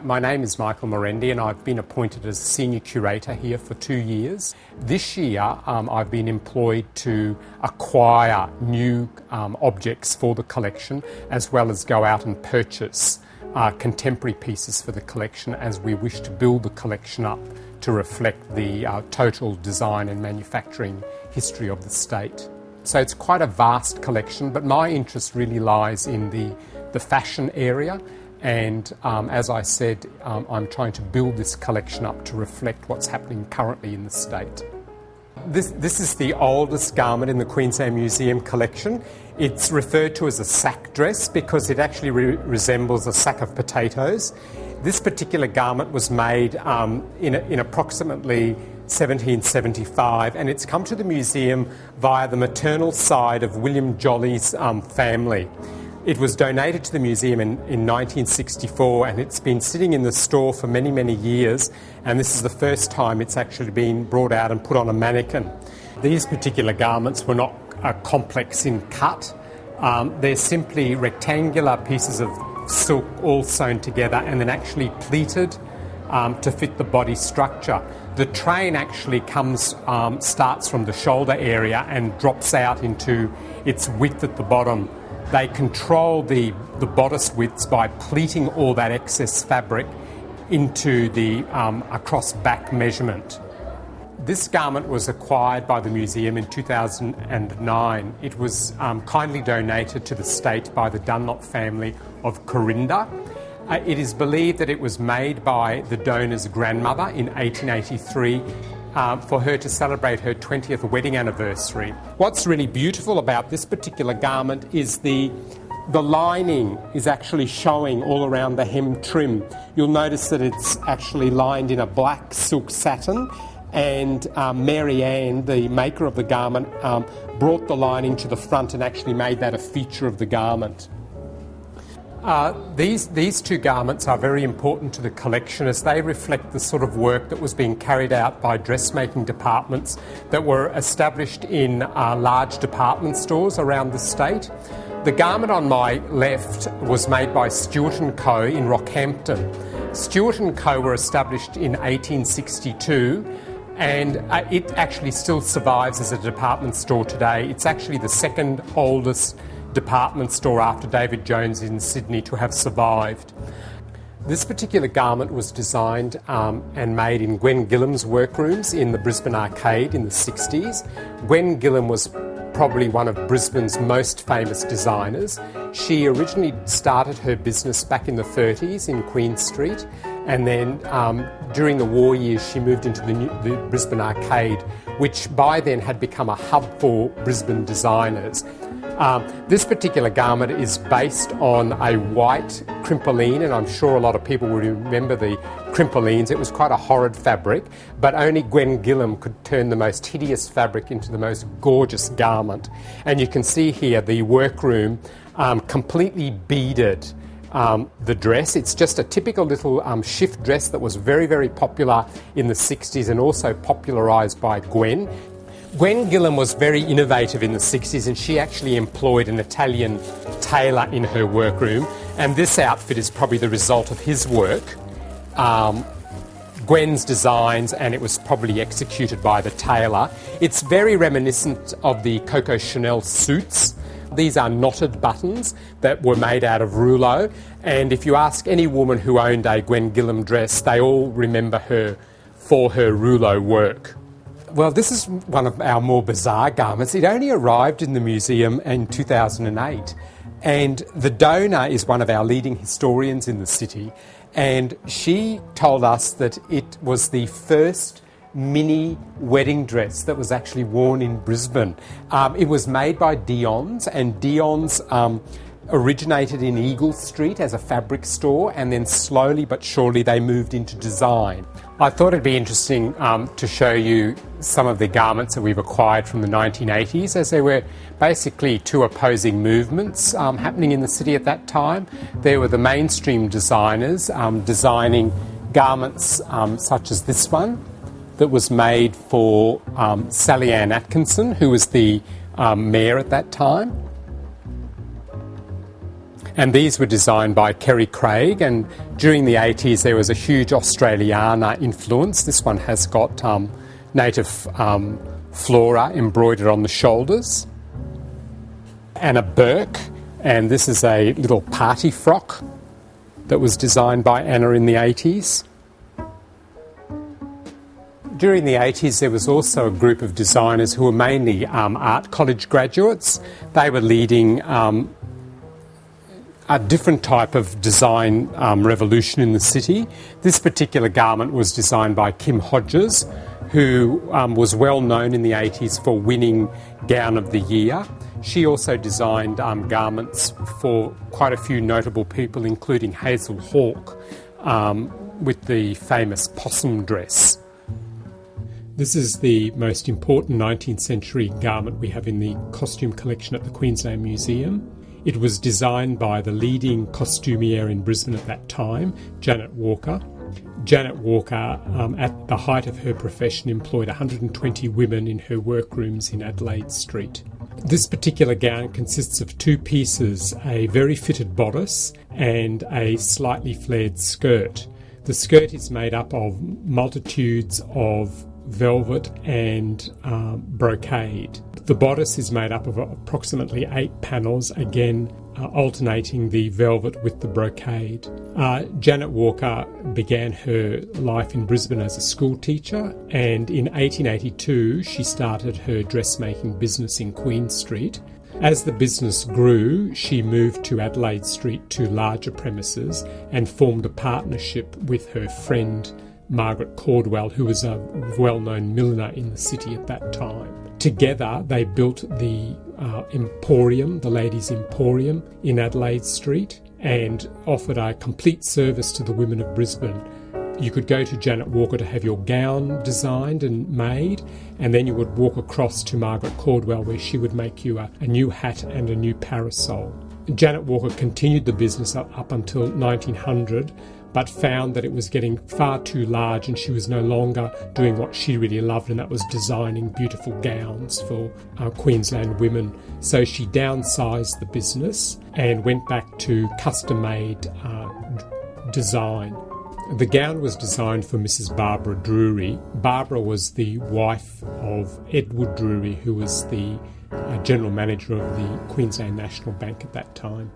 My name is Michael Marendy and I've been appointed as Senior Curator here for 2 years. This year I've been employed to acquire new objects for the collection, as well as go out and purchase contemporary pieces for the collection, as we wish to build the collection up to reflect the total design and manufacturing history of the state. So it's quite a vast collection, but my interest really lies in the fashion area. And as I said, I'm trying to build this collection up to reflect what's happening currently in the state. This is the oldest garment in the Queensland Museum collection. It's referred to as a sack dress because it actually resembles a sack of potatoes. This particular garment was made in approximately 1775, and it's come to the museum via the maternal side of William Jolly's family. It was donated to the museum in 1964, and it's been sitting in the store for many, many years, and this is the first time it's actually been brought out and put on a mannequin. These particular garments were not complex in cut. They're simply rectangular pieces of silk all sewn together and then actually pleated to fit the body structure. The train actually starts from the shoulder area and drops out into its width at the bottom. They control the bodice widths by pleating all that excess fabric into the across back measurement. This garment was acquired by the museum in 2009. It was kindly donated to the state by the Dunlop family of Corinda. It is believed that it was made by the donor's grandmother in 1883 for her to celebrate her 20th wedding anniversary. What's really beautiful about this particular garment is the lining is actually showing all around the hem trim. You'll notice that it's actually lined in a black silk satin, and Mary Ann, the maker of the garment, brought the lining to the front and actually made that a feature of the garment. These two garments are very important to the collection, as they reflect the sort of work that was being carried out by dressmaking departments that were established in large department stores around the state. The garment on my left was made by Stewart Co in Rockhampton. Stewart Co were established in 1862, and it actually still survives as a department store today. It's actually the second oldest department store after David Jones in Sydney to have survived. This particular garment was designed and made in Gwen Gillam's workrooms in the Brisbane Arcade in the 60s. Gwen Gillam was probably one of Brisbane's most famous designers. She originally started her business back in the 30s in Queen Street, and then during the war years she moved into the Brisbane Arcade, which by then had become a hub for Brisbane designers. This particular garment is based on a white crimpoline, and I'm sure a lot of people will remember the crimpolines. It was quite a horrid fabric, but only Gwen Gillam could turn the most hideous fabric into the most gorgeous garment. And you can see here the workroom completely beaded the dress. It's just a typical little shift dress that was very, very popular in the 60s and also popularised by Gwen. Gwen Gillam was very innovative in the 60s, and she actually employed an Italian tailor in her workroom, and this outfit is probably the result of his work, Gwen's designs, and it was probably executed by the tailor. It's very reminiscent of the Coco Chanel suits. These are knotted buttons that were made out of rouleau, and if you ask any woman who owned a Gwen Gillam dress, they all remember her for her rouleau work. Well, this is one of our more bizarre garments. It only arrived in the museum in 2008, and the donor is one of our leading historians in the city, and she told us that it was the first mini wedding dress that was actually worn in Brisbane. It was made by Dions, and Dions originated in Eagle Street as a fabric store, and then slowly but surely they moved into design. I thought it'd be interesting to show you some of the garments that we've acquired from the 1980s, as there were basically two opposing movements happening in the city at that time. There were the mainstream designers designing garments such as this one that was made for Sally Ann Atkinson, who was the mayor at that time. And these were designed by Kerry Craig, and during the 80s there was a huge Australiana influence. This one has got native flora embroidered on the shoulders. And a Burke, and this is a little party frock that was designed by Anna in the 80s. During the 80s there was also a group of designers who were mainly art college graduates. They were leading a different type of design revolution in the city. This particular garment was designed by Kim Hodges, who was well known in the 80s for winning Gown of the Year. She also designed garments for quite a few notable people, including Hazel Hawke, with the famous possum dress. This is the most important 19th century garment we have in the costume collection at the Queensland Museum. It was designed by the leading costumier in Brisbane at that time, Janet Walker. Janet Walker, at the height of her profession, employed 120 women in her workrooms in Adelaide Street. This particular gown consists of two pieces, a very fitted bodice and a slightly flared skirt. The skirt is made up of multitudes of velvet and brocade. The bodice is made up of approximately 8 panels, again alternating the velvet with the brocade. Janet Walker began her life in Brisbane as a school teacher, and in 1882 she started her dressmaking business in Queen Street. As the business grew, she moved to Adelaide Street to larger premises and formed a partnership with her friend Margaret Caldwell, who was a well-known milliner in the city at that time. Together they built the Emporium, the Ladies' Emporium in Adelaide Street, and offered a complete service to the women of Brisbane. You could go to Janet Walker to have your gown designed and made, and then you would walk across to Margaret Caldwell where she would make you a new hat and a new parasol. Janet Walker continued the business up until 1900, but found that it was getting far too large and she was no longer doing what she really loved, and that was designing beautiful gowns for Queensland women. So she downsized the business and went back to custom-made design. The gown was designed for Mrs. Barbara Drury. Barbara was the wife of Edward Drury, who was the general manager of the Queensland National Bank at that time.